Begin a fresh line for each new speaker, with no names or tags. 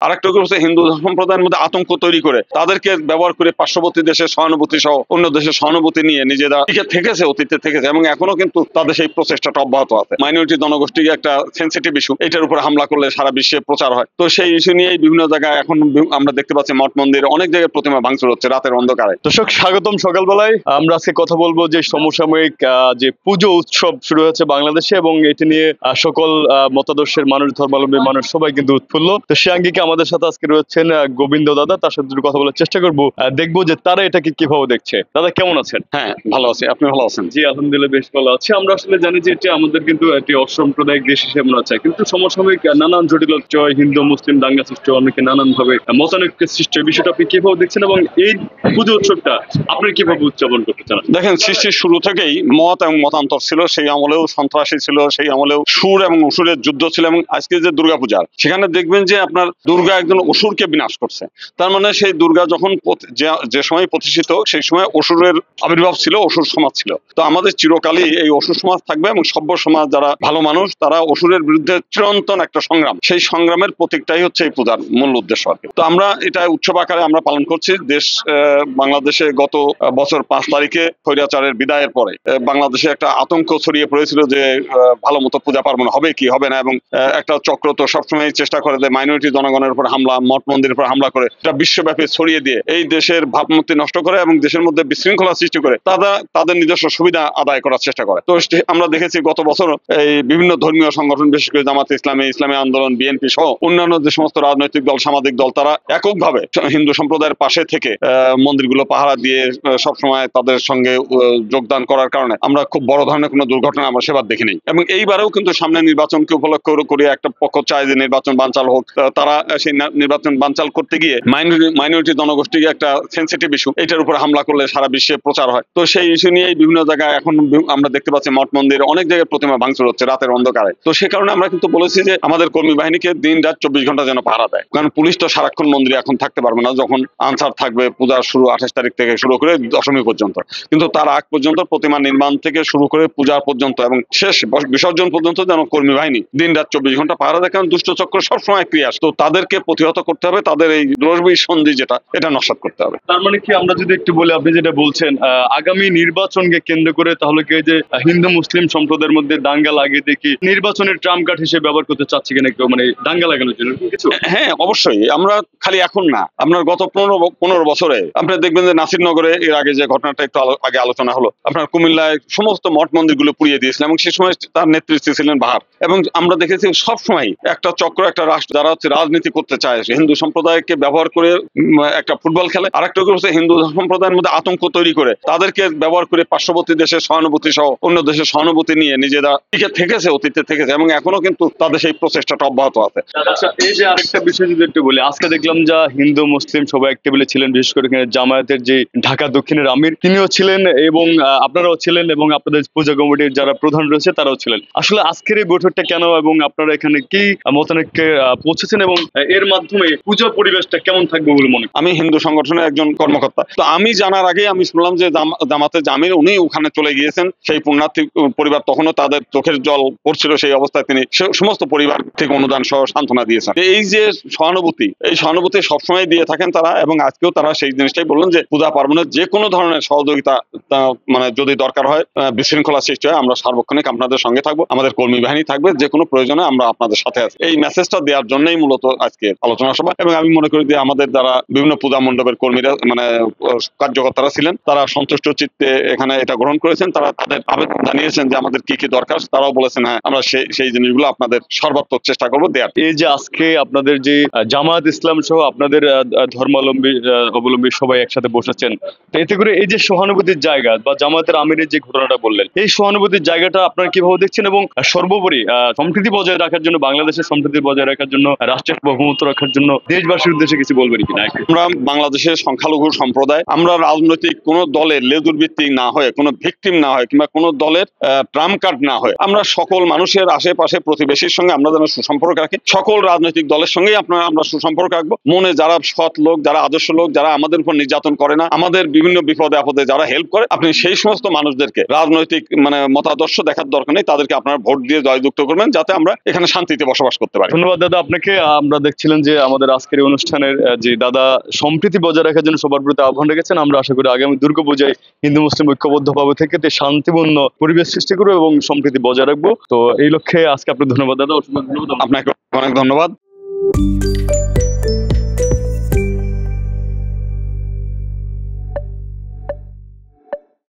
আরেকটা হচ্ছে হিন্দু সম্প্রদায়ের মধ্যে আতঙ্ক তৈরি করে তাদেরকে ব্যবহার করে পার্শ্ববর্তী দেশের সহানুভূতি সহ অন্য দেশের সহানুভূতি নিয়ে নিজেরা টিকে থেকেছে, অতীতে থেকেছে, এবং এখনো কিন্তু তাদের সেই প্রচেষ্টাটা অব্যাহত আছে। মাইনরিটি জনগোষ্ঠীকে একটা সেন্সিটিভ ইস্যু, এটার উপর হামলা করলে সারা বিশ্বে প্রচার হয়। তো সেই ইস্যু নিয়েই বিভিন্ন জায়গায় এখন আমরা দেখতে পাচ্ছি মঠ মন্দির অনেক জায়গায় প্রতিমা ভাঙচুর হচ্ছে রাতের অন্ধকারে।
দর্শক স্বাগতম সকালবেলায়। আমরা আজকে কথা বলবো যে সমসাময়িক যে পুজো উৎসব শুরু হচ্ছে বাংলাদেশে, এবং এটি নিয়ে সকল মতাদর্শের মানুষ, ধর্মাবলম্বী মানুষ সবাই কিন্তু উৎফুল্ল। তো সে আঙ্গিকে আমাদের সাথে আজকে রয়েছেন গোবিন্দ দাদা, তার সাথে কথা বলার চেষ্টা করবো, দেখবো যে তারা এটাকে কিভাবে দেখছে। দাদা কেমন আছেন?
হ্যাঁ, ভালো আছি, আপনি ভালো আছেন?
জি আলহামদুলিল্লাহ বেশ ভালো আছি। আমরা আসলে জানি যে এটি আমাদের কিন্তু একটি অসাম্প্রদায়িক দেশ হিসেবে মনে হচ্ছে, কিন্তু সমসাময়িক নানান জটিলতা, হিন্দু মুসলিম দাঙ্গা সৃষ্টি, অনেকে নানান ভাবে মতানৈক্যের সৃষ্টি, বিষয়টা আপনি কিভাবে দেখছেন এবং এই পুজো উৎসবটা আপনি কিভাবে উদযাপন করতে চান?
দেখেন, সৃষ্টির শুরু থেকেই মত এবং মতান্তর ছিল, সেই আমলেও সন্ত্রাসী ছিল, সেই আমলেও সুর এবং অসুরের যুদ্ধ ছিল, এবং আজকে যে দুর্গাপূজা সেখানে দেখবেন যে আপনার দুর্গা একজন অসুরকে বিনাশ করছে। তার মানে সেই দুর্গা যখন যে সময় প্রতিষ্ঠিত সেই সময় অসুরের আবির্ভাব ছিল, অসুর সমাজ ছিল। তো আমাদের চিরকালই এই অসুর সমাজ থাকবে, এবং সভ্য সমাজ যারা ভালো মানুষ তারা অসুরের বিরুদ্ধে চিরন্তন একটা সংগ্রাম, সেই সংগ্রামের প্রতীকটাই হচ্ছে এই পূজার মূল উদ্দেশ্য আর কি। তো আমরা এটা উৎসব আকারে আমরা পালন করছি। বাংলাদেশে গত বছর 5 তারিখে স্বৈরাচারের বিদায়ের পরে বাংলাদেশে একটা আতঙ্ক ছড়িয়ে পড়েছিল যে ভালো মতো পূজা পার্বণ হবে কি হবে না, এবং একটা চক্র তো সবসময় চেষ্টা করে যে মাইনরিটি জনগণের উপর হামলা, মঠ মন্দিরের উপর হামলা করে এটা বিশ্বব্যাপী ছড়িয়ে দিয়ে এই দেশের ভাবমূর্তি নষ্ট করে এবং দেশের মধ্যে বিশৃঙ্খলা সৃষ্টি করে তাদের নিজস্ব সুবিধা আদায় করার চেষ্টা করে। তো আমরা দেখেছি গত বছর এই বিভিন্ন ধর্মীয় সংগঠন, বিশেষ করে জামাতে ইসলামী, ইসলামী আন্দোলন, বিএনপি সহ অন্যান্য যে সমস্ত রাজনৈতিক দল, সামাজিক দল, তারা এককভাবে হিন্দু সম্প্রদায়ের পাশে থেকে মন্দিরগুলো পাহারা দিয়ে সবসময় তাদের সঙ্গে যোগদান করার কারণে আমরা খুব বড় ধরনের কোনো দুর্ঘটনা আমরা সেবার দেখিনি। এবং এইবারেও কিন্তু সামনে নির্বাচনকে উপলক্ষ করে একটা পক্ষ চায় যে নির্বাচন বানচাল হোক। তারা সেই নির্বাচন বানচাল করতে গিয়ে মাইনরিটি জনগোষ্ঠীকে একটা সেন্সিটিভ ইস্যু, এটার উপর হামলা করলে সারা বিশ্বে প্রচার হয়। তো সেই ইস্যু নিয়েই বিভিন্ন জায়গায় এখন আমরা দেখতে পাচ্ছি মঠ মন্দির অনেক জায়গায় প্রতিমা ভাঙচুর হচ্ছে রাতের অন্ধকারে। তো সে কারণে আমরা কিন্তু বলেছি যে আমাদের কর্মী বাহিনীকে দিন রাত 24 ঘন্টা যেন পাহারা দেয়, কারণ পুলিশ তো সারাক্ষণ মন্দিরে এখন থাকতে পারবে না। যখন আনসার থাকবে পূজার শুরু 28 তারিখ থেকে শুরু করে দশমী পর্যন্ত, কিন্তু তার আগ পর্যন্ত প্রতিমা নির্মাণ থেকে শুরু করে পূজা পর্যন্ত এবং শেষ বিসর্জন পর্যন্ত যেন কর্মী বাহিনী দিন রাত 24 ঘন্টা পাহারা দেয়, কারণ দুষ্ট চক্র সবসময় ক্রিয়া। তো তাদেরকে প্রতিহত করতে হবে, তাদের এই দ্রব্য সন্ধি যেটা এটা নস্যাৎ করতে হবে।
তার মানে কি আমরা যদি একটু বলি, আপনি যেটা বলছেন আগামী নির্বাচনকে কেন্দ্র করে তাহলে কি যে হিন্দু মুসলিম সম্প্রদায়ের মধ্যে দাঙ্গা লাগিয়ে দেখি নির্বাচনের ট্রাম্প কার্ড হিসেবে ব্যবহার করতে চাচ্ছি কিনা কেউ, মানে দাঙ্গা লাগানোর জন্য কিছু?
হ্যাঁ, অবশ্যই। আমরা খালি এখন না, আপনার গত 15 বছরে আপনার দেখবেন যে নাসিরনগরে এর আগে যে ঘটনাটা একটু আগে আলোচনা হলো, আপনার কুমিল্লায় সমস্ত মঠ মন্দির গুলো পুড়িয়ে দিয়েছিলেন, এবং সে সময় তার নেতৃত্বে ছিলেন বাহার। এবং আমরা দেখেছি সবসময় একটা চক্র, একটা রাষ্ট্র যারা হচ্ছে রাজনীতি করতে চায়, হিন্দু সম্প্রদায়কে ব্যবহার করে একটা ফুটবল খেলে, আরেকটা হচ্ছে হিন্দু সম্প্রদায়ের মধ্যে আতঙ্ক তৈরি করে তাদেরকে ব্যবহার করে পার্শ্ববর্তী দেশের সহানুভূতি সহ অন্য দেশের সহানুভূতি নিয়ে নিজেরা টিকে থেকেছে, অতীতে থেকেছে, এবং এখনো কিন্তু তাদের সেই প্রচেষ্টাটা অব্যাহত আছে।
আচ্ছা, এই যে আরেকটা বিষয় যদি একটু বলি, আজকে দেখলাম যা হিন্দু মুসলিম সবাই এক টেবিলে ছিলেন, বিশেষ করে জামায়াতের যে ঢাকা দক্ষিণের আমির তিনিও ছিলেন, এবং আপনারাও ছিলেন, এবং আপনাদের পূজা কমিটির যারা প্রধান রয়েছে তারাও ছিলেন। আসলে আজকের এই বৈঠকটা কেন, এবং আপনারা এখানে কি মতানৈক্যে পৌঁছেছেন, এবং এর মাধ্যমে পূজা পরিবেশটা কেমন থাকবে বলে মনে?
আমি হিন্দু সংগঠনের একজন কর্মকর্তা, তো আমি জানার আগে আমি শুনলাম যে জামাতে আমির উনি ওখানে চলে গিয়েছেন। সেই পুণ্যার্থী পরিবার তখনও তাদের চোখের জল পড়ছিল, সেই অবস্থায় তিনি সমস্ত পরিবার থেকে অনুদান সহ সান্ত্বনা দিয়েছেন। এই যে সহানুভূতি, এই সহানুভূতি সবসময় দিয়ে থাকেন তারা, এবং আজকেও তারা সেই জিনিসটাই বললেন যে পূজা পার্বণের যে কোনো ধরনের সহযোগিতা মানে যদি দরকার হয়, বিশৃঙ্খলা সৃষ্টি হয়, আমরা সার্বক্ষণিক আপনাদের সঙ্গে থাকবো, আমাদের কর্মী বাহিনী থাকবে, যে কোনো প্রয়োজনে আমরা আপনাদের সাথে আছি। এই মেসেজটা দেওয়ার জন্যই মূলত আজকে আলোচনা সভা। এবং আমি মনে করি যে আমাদের যারা বিভিন্ন পূজা মণ্ডপের কর্মীরা মানে কার্যকর্তারা ছিলেন, তারা সন্তুষ্ট চিত্তে এখানে এটা গ্রহণ করেছেন। তারা তাদের আবেদন জানিয়েছেন যে আমাদের কি কি দরকার, তারাও বলেছেন হ্যাঁ আমরা সেই জিনিসগুলো আপনাদের সর্বাত্মক চেষ্টা করবো দেওয়ার।
এই যে আজকে আপনাদের যে জামাত ইসলাম সহ আপনাদের ধর্মাবলম্বী সবাই একসাথে বসেছেন, তো এতে করে এই যে সহানুভূতির জায়গা বা জামাতের আমিরের যে ঘটনাটা বললেন, এই সহানুভূতির জায়গাটা আপনারা কিভাবে দেখছেন, এবং সর্বোপরি সম্প্রীতি বজায় রাখার জন্য, বাংলাদেশের সম্প্রীতি বজায় রাখার জন্য, রাষ্ট্রের বহুমত্ব রাখার জন্য দেশবাসীর উদ্দেশ্যে কিছু বলবেন কিনা?
আমরা বাংলাদেশের সংখ্যালঘু সম্প্রদায়, আমরা রাজনৈতিক কোন দলের লেজুর ভিত্তিক না হয়ে, কোনো ভিকটিম না হয়, কিংবা কোনো দলের ট্রাম্প কার্ড না হয়, আমরা সকল মানুষের আশেপাশে প্রতিবেশীর সঙ্গে আমরা যেন সুসম্পর্ক রাখি। সকল রাজনৈতিক দলের সঙ্গেই আমরা সুসম্পর্ক রাখবো। মনে যারা সৎ লোক, যারা আদর্শ লোক, যারা আমাদের উপর নির্যাতন করে না, আমাদের বিভিন্ন বিপদে আপদে যারা হেল্প করে, আপনি সেই সমস্ত মানুষদেরকে রাজনৈতিক মানে মতাদর্শ দেখার দরকার নেই, তাদেরকে আপনারা ভোট দিয়ে জয়যুক্ত করবেন, যাতে আমরা এখানে শান্তিতে বসবাস করতে পারি।
ধন্যবাদ দাদা আপনাকে। আমরা দেখছিলেন যে আমাদের আজকের এই অনুষ্ঠানের যে দাদা সম্প্রীতি বজায় রাখার জন্য সবার প্রতি আহ্বান রেখেছেন। আমরা আশা করি আগামী দুর্গাপূজায় হিন্দু মুসলিম ঐক্যবদ্ধভাবে থেকে শান্তিপূর্ণ পরিবেশ সৃষ্টি করবো এবং সম্প্রীতি বজায় রাখবো। তো এই লক্ষ্যে আজকে আপনার ধন্যবাদ দাদা, অসংখ্য ধন্যবাদ।
আপনাকে অনেক ধন্যবাদ।